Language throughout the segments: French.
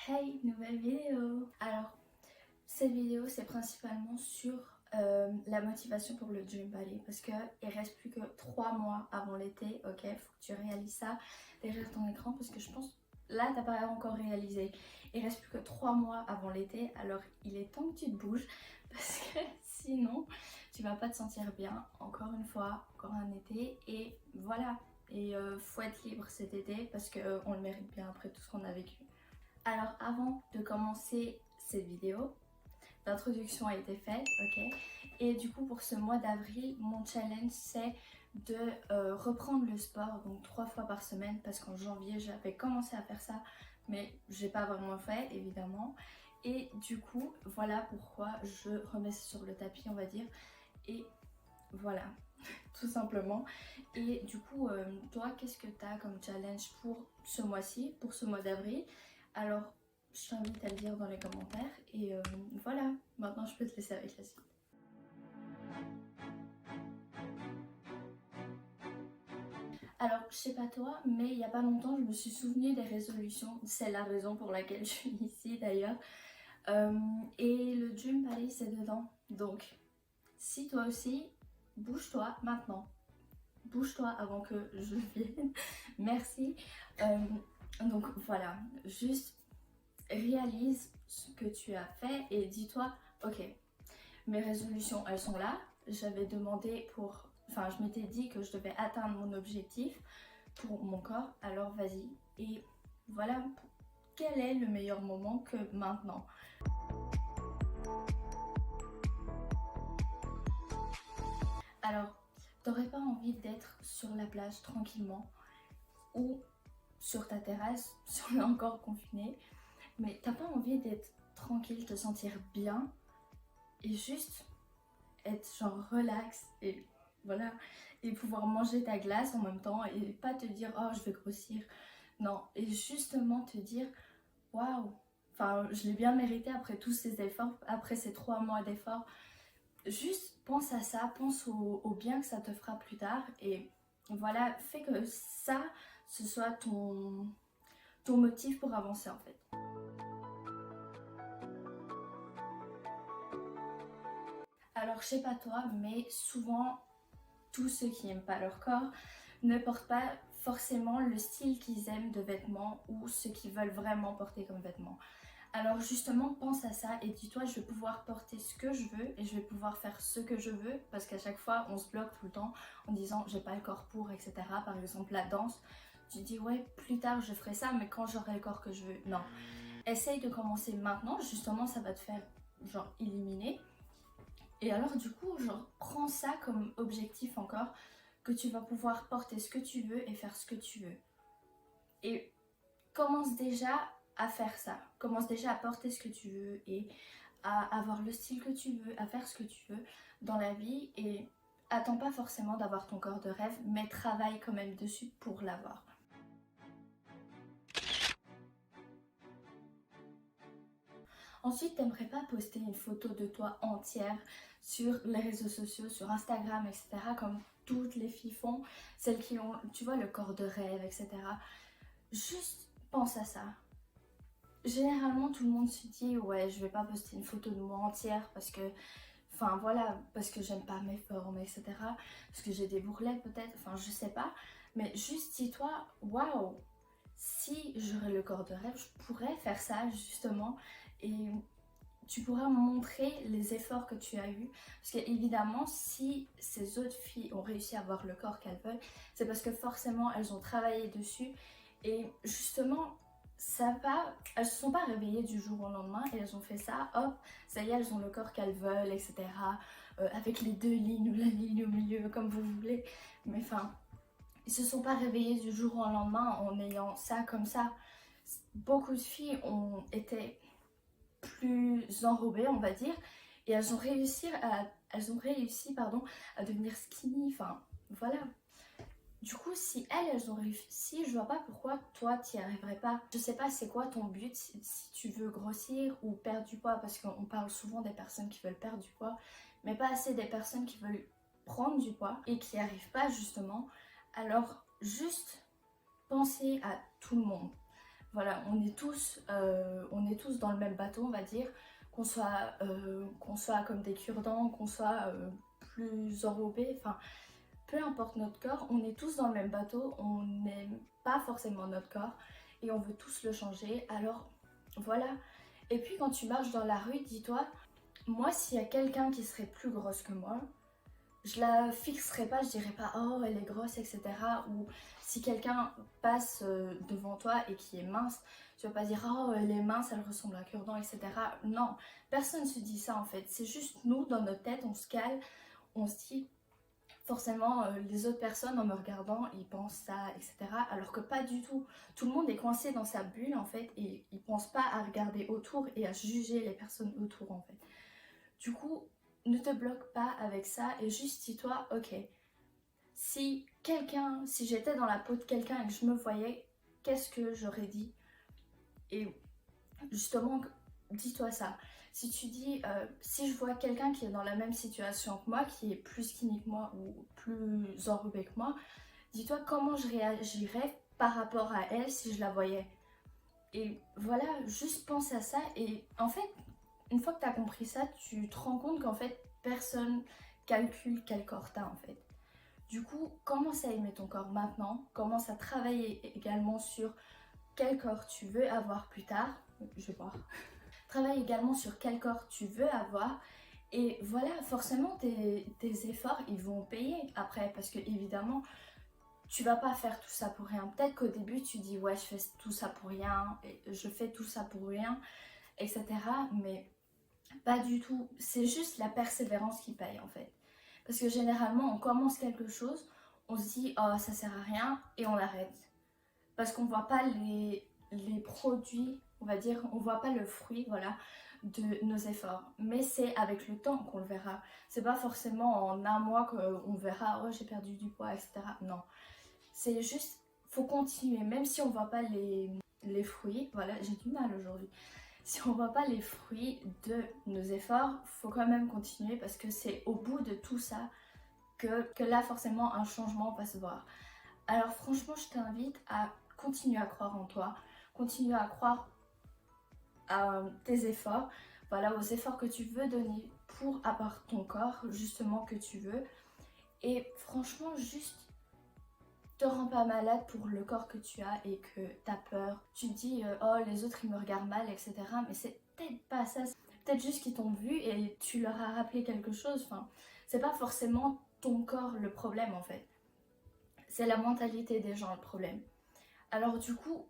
Hey, nouvelle vidéo! Alors, cette vidéo c'est principalement sur la motivation pour le Dream Body parce qu'il reste plus que 3 mois avant l'été, ok? Faut que tu réalises ça derrière ton écran parce que je pense là t'as pas encore réalisé. Il reste plus que 3 mois avant l'été, alors il est temps que tu te bouges parce que sinon tu vas pas te sentir bien. Encore une fois, encore un été et voilà. Et faut être libre cet été parce qu'on le mérite bien après tout ce qu'on a vécu. Alors avant de commencer cette vidéo, l'introduction a été faite, ok? Et du coup pour ce mois d'avril, mon challenge c'est de reprendre le sport, donc 3 fois par semaine, parce qu'en janvier j'avais commencé à faire ça, mais j'ai pas vraiment fait évidemment. Et du coup voilà pourquoi je remets ça sur le tapis, on va dire. Et voilà, tout simplement. Et du coup, toi, qu'est-ce que tu as comme challenge pour ce mois-ci, pour ce mois d'avril? Alors, je t'invite à le dire dans les commentaires. Et voilà, maintenant je peux te laisser avec la suite. Alors, je sais pas toi, mais il y a pas longtemps, je me suis souvenue des résolutions. C'est la raison pour laquelle je suis ici d'ailleurs. Et le Dream Body, c'est dedans. Donc, si toi aussi, bouge-toi maintenant. Bouge-toi avant que je vienne. Merci. Donc voilà, juste réalise ce que tu as fait et dis-toi, ok, mes résolutions, elles sont là. J'avais demandé pour... Enfin, je m'étais dit que je devais atteindre mon objectif pour mon corps. Alors vas-y. Et voilà, quel est le meilleur moment que maintenant? Alors, t'aurais pas envie d'être sur la plage tranquillement ou sur ta terrasse si on est encore confiné, mais t'as pas envie d'être tranquille, te sentir bien et juste être genre relax et voilà, et pouvoir manger ta glace en même temps et pas te dire oh je vais grossir, non, et justement te dire waouh, enfin je l'ai bien mérité après tous ces efforts, après ces 3 mois d'efforts. Juste pense à ça, pense au bien que ça te fera plus tard et voilà, fais que ça ce soit ton motif pour avancer en fait. Alors je sais pas toi, mais souvent tous ceux qui n'aiment pas leur corps ne portent pas forcément le style qu'ils aiment de vêtements ou ce qu'ils veulent vraiment porter comme vêtements. Alors justement pense à ça et dis-toi je vais pouvoir porter ce que je veux et je vais pouvoir faire ce que je veux, parce qu'à chaque fois on se bloque tout le temps en disant j'ai pas le corps pour, etc. Par exemple la danse, tu dis ouais plus tard je ferai ça, mais quand j'aurai le corps que je veux, non. Essaye de commencer maintenant, justement ça va te faire genre éliminer. Et alors du coup, genre, prends ça comme objectif encore, que tu vas pouvoir porter ce que tu veux et faire ce que tu veux. Et commence déjà à faire ça. Commence déjà à porter ce que tu veux et à avoir le style que tu veux, à faire ce que tu veux dans la vie. Et attends pas forcément d'avoir ton corps de rêve, mais travaille quand même dessus pour l'avoir. Ensuite, t'aimerais pas poster une photo de toi entière sur les réseaux sociaux, sur Instagram, etc. comme toutes les filles font, celles qui ont, tu vois, le corps de rêve, etc. Juste pense à ça. Généralement, tout le monde se dit, ouais, je vais pas poster une photo de moi entière parce que, enfin voilà, parce que j'aime pas mes formes, etc. Parce que j'ai des bourrelets peut-être, enfin je sais pas. Mais juste dis-toi, waouh, si j'aurais le corps de rêve, je pourrais faire ça justement. Et tu pourras montrer les efforts que tu as eus. Parce qu'évidemment, si ces autres filles ont réussi à avoir le corps qu'elles veulent, c'est parce que forcément elles ont travaillé dessus. Et justement, ça va, elles se sont pas réveillées du jour au lendemain et elles ont fait ça, hop, ça y est, elles ont le corps qu'elles veulent, etc. Avec les 2 lignes ou la ligne au milieu, comme vous voulez. Mais enfin, ils se sont pas réveillés du jour au lendemain en ayant ça comme ça. Beaucoup de filles ont été plus enrobées, on va dire, et elles ont réussi pardon, à devenir skinny, enfin voilà. Du coup, si elles ont réussi, je vois pas pourquoi toi t'y arriverais pas. Je sais pas c'est quoi ton but, si tu veux grossir ou perdre du poids, parce qu'on parle souvent des personnes qui veulent perdre du poids, mais pas assez des personnes qui veulent prendre du poids et qui n'y arrivent pas justement. Alors juste pensez à tout le monde. Voilà, on est tous dans le même bateau, on va dire, qu'on soit comme des cure-dents, qu'on soit plus enrobés, enfin, peu importe notre corps, on est tous dans le même bateau, on n'aime pas forcément notre corps et on veut tous le changer, alors voilà. Et puis quand tu marches dans la rue, dis-toi, moi s'il y a quelqu'un qui serait plus grosse que moi, je la fixerai pas, je dirais pas oh elle est grosse, etc. Ou si quelqu'un passe devant toi et qui est mince, tu vas pas dire oh elle est mince, elle ressemble à un cure-dent, etc. Non, personne se dit ça en fait, c'est juste nous dans notre tête, on se cale, on se dit forcément les autres personnes en me regardant ils pensent ça, etc. Alors que pas du tout, tout le monde est coincé dans sa bulle en fait et il pense pas à regarder autour et à juger les personnes autour en fait. Du coup, ne te bloque pas avec ça et juste dis-toi, ok, si j'étais dans la peau de quelqu'un et que je me voyais, qu'est-ce que j'aurais dit? Et justement, dis-toi ça. Si tu dis, si je vois quelqu'un qui est dans la même situation que moi, qui est plus skinny que moi ou plus enrobé que moi, dis-toi comment je réagirais par rapport à elle si je la voyais. Et voilà, juste pense à ça et en fait, une fois que tu as compris ça, tu te rends compte qu'en fait, personne calcule quel corps tu as en fait. Du coup, commence à aimer ton corps maintenant, commence à travailler également sur quel corps tu veux avoir plus tard. Je vais voir. Travaille également sur quel corps tu veux avoir. Et voilà, forcément, tes efforts, ils vont payer après. Parce que évidemment, tu vas pas faire tout ça pour rien. Peut-être qu'au début, tu dis, ouais, je fais tout ça pour rien, et je fais tout ça pour rien, etc. Mais pas du tout. C'est juste la persévérance qui paye en fait. Parce que généralement, on commence quelque chose, on se dit, oh, ça sert à rien, et on arrête. Parce qu'on voit pas les produits, on va dire, on voit pas le fruit, voilà, de nos efforts. Mais c'est avec le temps qu'on le verra. C'est pas forcément en un mois qu'on verra, oh, j'ai perdu du poids, etc. Non. C'est juste, faut continuer, même si on voit pas les fruits. Voilà, j'ai du mal aujourd'hui. Si on voit pas les fruits de nos efforts, faut quand même continuer parce que c'est au bout de tout ça que là forcément un changement va se voir. Alors franchement, je t'invite à continuer à croire en toi, continuer à croire à tes efforts, voilà, aux efforts que tu veux donner pour avoir ton corps justement que tu veux. Et franchement, juste te rends pas malade pour le corps que tu as et que tu as peur. Tu te dis oh les autres ils me regardent mal, etc. Mais c'est peut-être pas ça, c'est peut-être juste qu'ils t'ont vu et tu leur as rappelé quelque chose. Enfin, c'est pas forcément ton corps le problème en fait. C'est la mentalité des gens le problème. Alors du coup,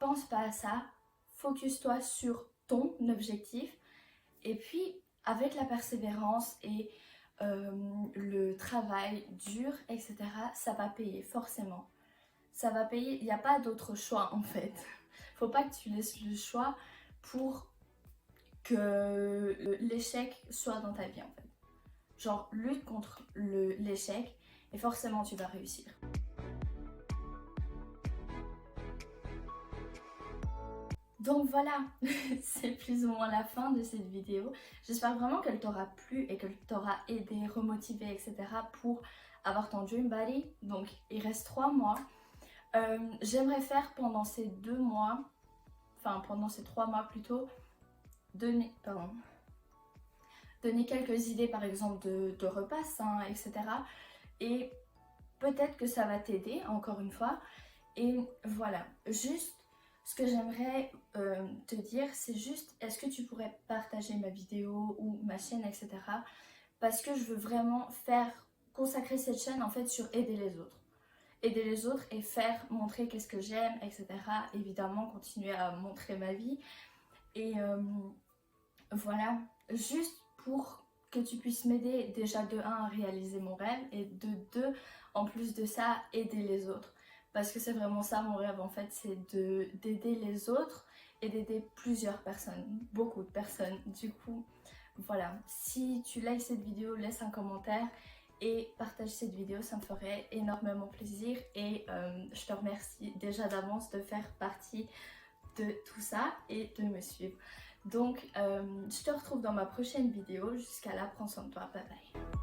pense pas à ça, focus-toi sur ton objectif et puis avec la persévérance et le travail dur, etc., ça va payer forcément. Ça va payer, il n'y a pas d'autre choix en fait. Faut pas que tu laisses le choix pour que l'échec soit dans ta vie en fait. Genre lutte contre l'échec et forcément tu vas réussir. Donc voilà, c'est plus ou moins la fin de cette vidéo. J'espère vraiment qu'elle t'aura plu et qu'elle t'aura aidé, remotivé, etc. pour avoir ton dream body. Donc il reste 3 mois. J'aimerais faire pendant ces 2 mois, enfin pendant ces 3 mois plutôt, donner quelques idées par exemple de repas sains, etc. Et peut-être que ça va t'aider encore une fois. Et voilà, juste ce que j'aimerais te dire, c'est juste, est-ce que tu pourrais partager ma vidéo ou ma chaîne, etc. Parce que je veux vraiment consacrer cette chaîne en fait sur aider les autres. Aider les autres et montrer qu'est-ce que j'aime, etc. Évidemment, continuer à montrer ma vie. Et voilà, juste pour que tu puisses m'aider déjà de 1 à réaliser mon rêve et de 2, en plus de ça, aider les autres. Parce que c'est vraiment ça mon rêve en fait, c'est d'aider les autres et d'aider plusieurs personnes, beaucoup de personnes. Du coup, voilà, si tu likes cette vidéo, laisse un commentaire et partage cette vidéo, ça me ferait énormément plaisir. Et je te remercie déjà d'avance de faire partie de tout ça et de me suivre. Donc, je te retrouve dans ma prochaine vidéo. Jusqu'à là, prends soin de toi. Bye bye.